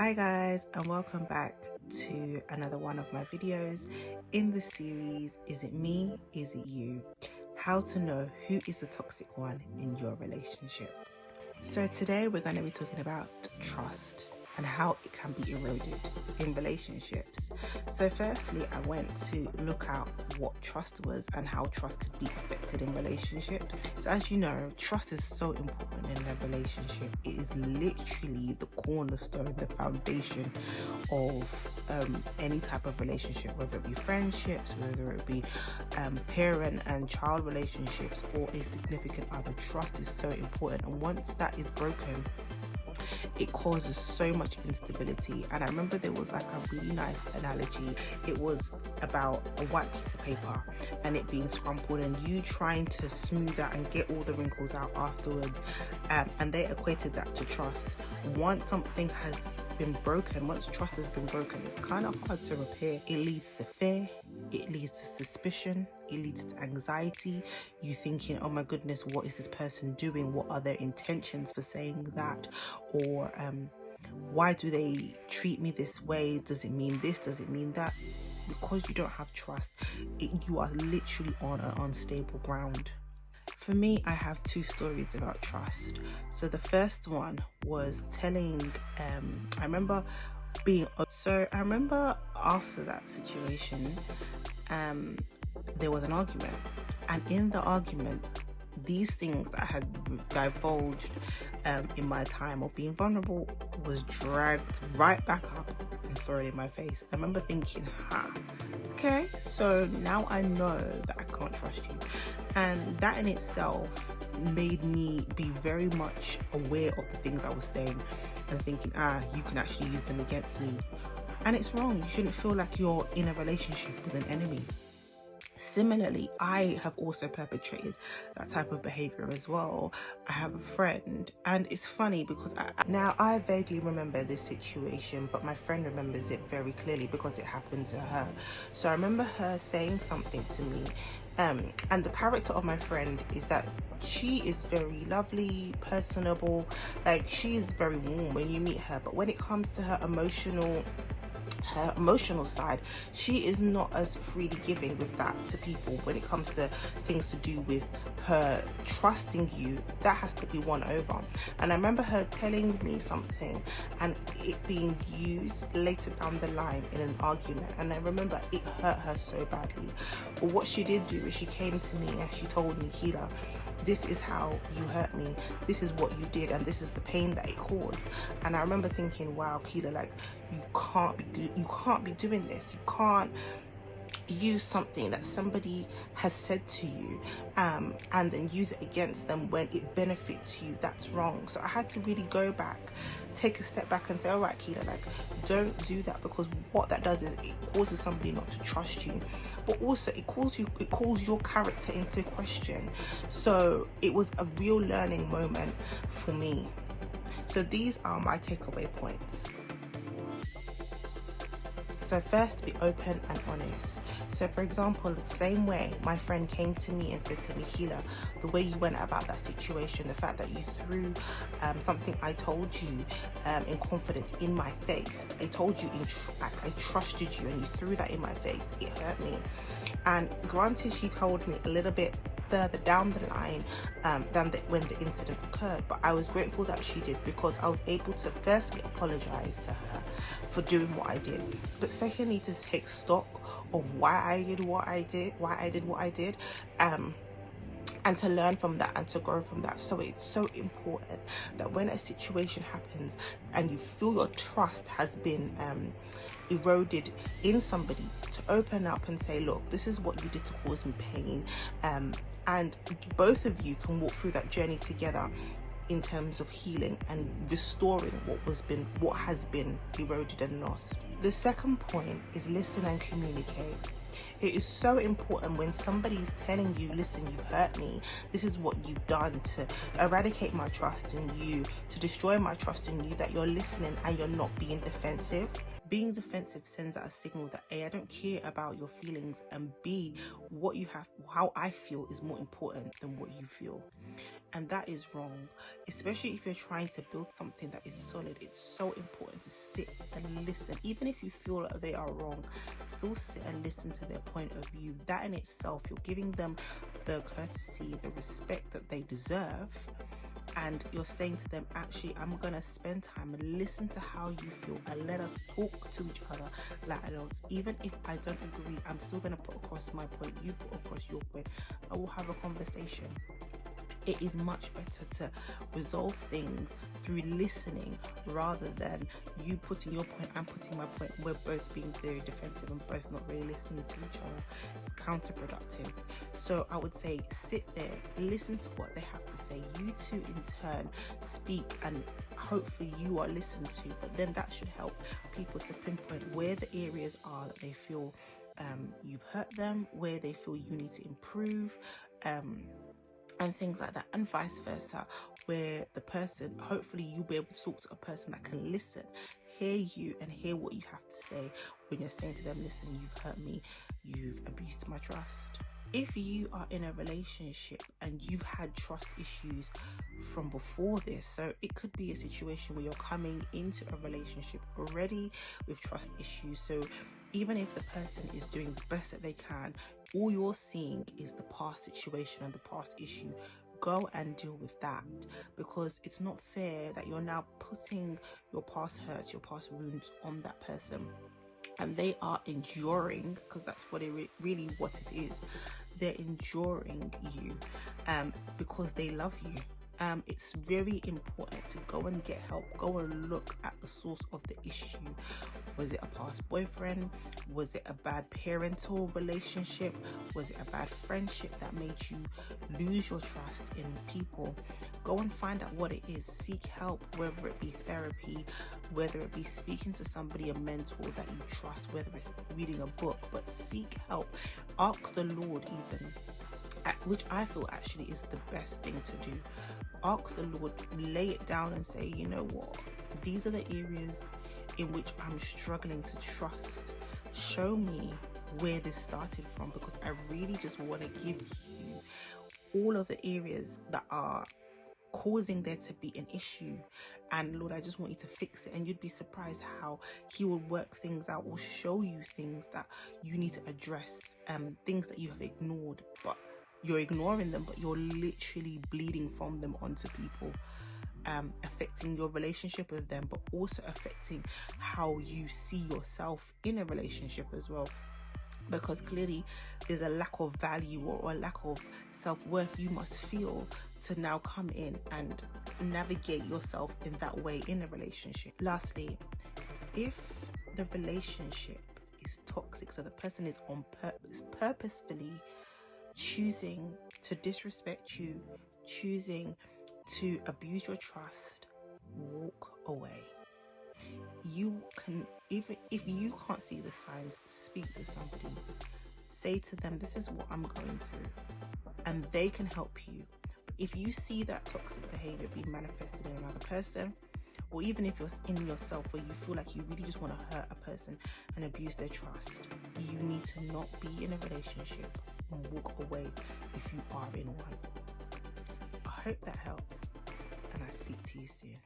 Hi guys, and welcome back to another one of my videos in the series Is It Me? Is It You? How to know who is the toxic one in your relationship. So today we're going to be talking about trust and how it can be eroded in relationships. So firstly, I went to look out what trust was and how trust could be affected in relationships. So as you know, trust is so important in a relationship. It is literally the cornerstone, the foundation of any type of relationship, whether it be friendships, whether it be parent and child relationships, or a significant other. Trust is so important, and once that is broken, it causes so much instability. And I remember there was like a really nice analogy. It was about a white piece of paper and it being scrumpled and you trying to smooth out and get all the wrinkles out afterwards, and they equated that to trust. Once something has been broken, once trust has been broken, it's kind of hard to repair. It leads to fear, it leads to suspicion, it leads to anxiety. You thinking, oh my goodness, what is this person doing? What are their intentions for saying that? Or why do they treat me this way? Does it mean this? Does it mean that? Because you don't have trust, you are literally on an unstable ground. For me, I have two stories about trust. So the first one was telling, I remember after that situation, there was an argument, and in the argument, these things that I had divulged in my time of being vulnerable was dragged right back up and thrown in my face. I remember thinking, okay, so now I know that I can't trust you. And that in itself made me be very much aware of the things I was saying and thinking, you can actually use them against me. And it's wrong. You shouldn't feel like you're in a relationship with an enemy. Similarly, I have also perpetrated that type of behavior as well. I have a friend, and it's funny because I vaguely remember this situation, but my friend remembers it very clearly because it happened to her. So I remember her saying something to me, and the character of my friend is that she is very lovely, personable, like she is very warm when you meet her, but when it comes to her emotional side, she is not as freely giving with that to people. When it comes to things to do with her trusting you, that has to be won over. And I remember her telling me something and it being used later down the line in an argument, and I remember it hurt her so badly. But what she did do is she came to me and she told me, Keela, this is how you hurt me, this is what you did, and this is the pain that it caused. And I remember thinking, wow, Keela, like you can't be doing this. You can't use something that somebody has said to you and then use it against them when it benefits you. That's wrong. So I had to really go back, take a step back and say, all right, Keela, like don't do that, because what that does is it causes somebody not to trust you, but also it calls your character into question. So it was a real learning moment for me. So these are my takeaway points. So first, be open and honest. So for example, the same way my friend came to me and said to me, Keela, the way you went about that situation, the fact that you threw something I told you in confidence in my face, I told you I trusted you, and you threw that in my face, it hurt me. And granted, she told me a little bit further down the line than when the incident occurred, but I was grateful that she did, because I was able to firstly apologize to her for doing what I did, but secondly to take stock of why I did what I did, and to learn from that and to grow from that. So it's so important that when a situation happens and you feel your trust has been eroded in somebody, to open up and say, look, this is what you did to cause me pain, and both of you can walk through that journey together in terms of healing and restoring what has been eroded and lost. The second point is listen and communicate. It is so important when somebody is telling you, listen, you've hurt me, this is what you've done to eradicate my trust in you, to destroy my trust in you, that you're listening and you're not being defensive. Being defensive sends out a signal that A, I don't care about your feelings, and B, how I feel is more important than what you feel. And that is wrong, especially if you're trying to build something that is solid. It's so important to sit and listen. Even if you feel like they are wrong, still sit and listen to their point of view. That in itself, you're giving them the courtesy, the respect that they deserve. And you're saying to them, actually, I'm going to spend time and listen to how you feel, and let us talk to each other like adults. Even if I don't agree, I'm still going to put across my point, you put across your point, and we'll have a conversation. It is much better to resolve things through listening rather than you putting your point and putting my point. We're both being very defensive and both not really listening to each other. It's counterproductive. So I would say sit there, listen to what they have to say. You two in turn speak, and hopefully you are listened to. But then that should help people to pinpoint where the areas are that they feel you've hurt them, where they feel you need to improve, and things like that, and vice versa, where the person, hopefully you'll be able to talk to a person that can listen, hear you, and hear what you have to say when you're saying to them, listen, you've hurt me, you've abused my trust. If you are in a relationship and you've had trust issues from before this, so it could be a situation where you're coming into a relationship already with trust issues. So even if the person is doing the best that they can, all you're seeing is the past situation and the past issue. Go and deal with that, because it's not fair that you're now putting your past hurts, your past wounds on that person, and they are enduring, because that's what really what it is. They're enduring you because they love you. It's very important to go and get help. Go and look at the source of the issue. Was it a past boyfriend? Was it a bad parental relationship? Was it a bad friendship that made you lose your trust in people? Go and find out what it is. Seek help, whether it be therapy, whether it be speaking to somebody, a mentor that you trust, whether it's reading a book, but seek help. Ask the Lord even, which I feel actually is the best thing to do. Ask the Lord, lay it down and say, you know what? These are the areas in which I'm struggling to trust. Show me where this started from, because I really just want to give you all of the areas that are causing there to be an issue, and Lord, I just want you to fix it. And you'd be surprised how he will work things out, or show you things that you need to address, things that you have ignored, but you're ignoring them, but you're literally bleeding from them onto people, affecting your relationship with them, but also affecting how you see yourself in a relationship as well. Because clearly there's a lack of value or a lack of self-worth you must feel to now come in and navigate yourself in that way in a relationship. Lastly, if the relationship is toxic, so the person is on purpose, purposefully choosing to disrespect you, choosing to abuse your trust, walk away. You can, even if you can't see the signs, speak to somebody. Say to them, this is what I'm going through, and they can help you. If you see that toxic behavior being manifested in another person, or even if you're in yourself where you feel like you really just want to hurt a person and abuse their trust, you need to not be in a relationship and walk away if you are in one. I hope that helps, and I speak to you soon.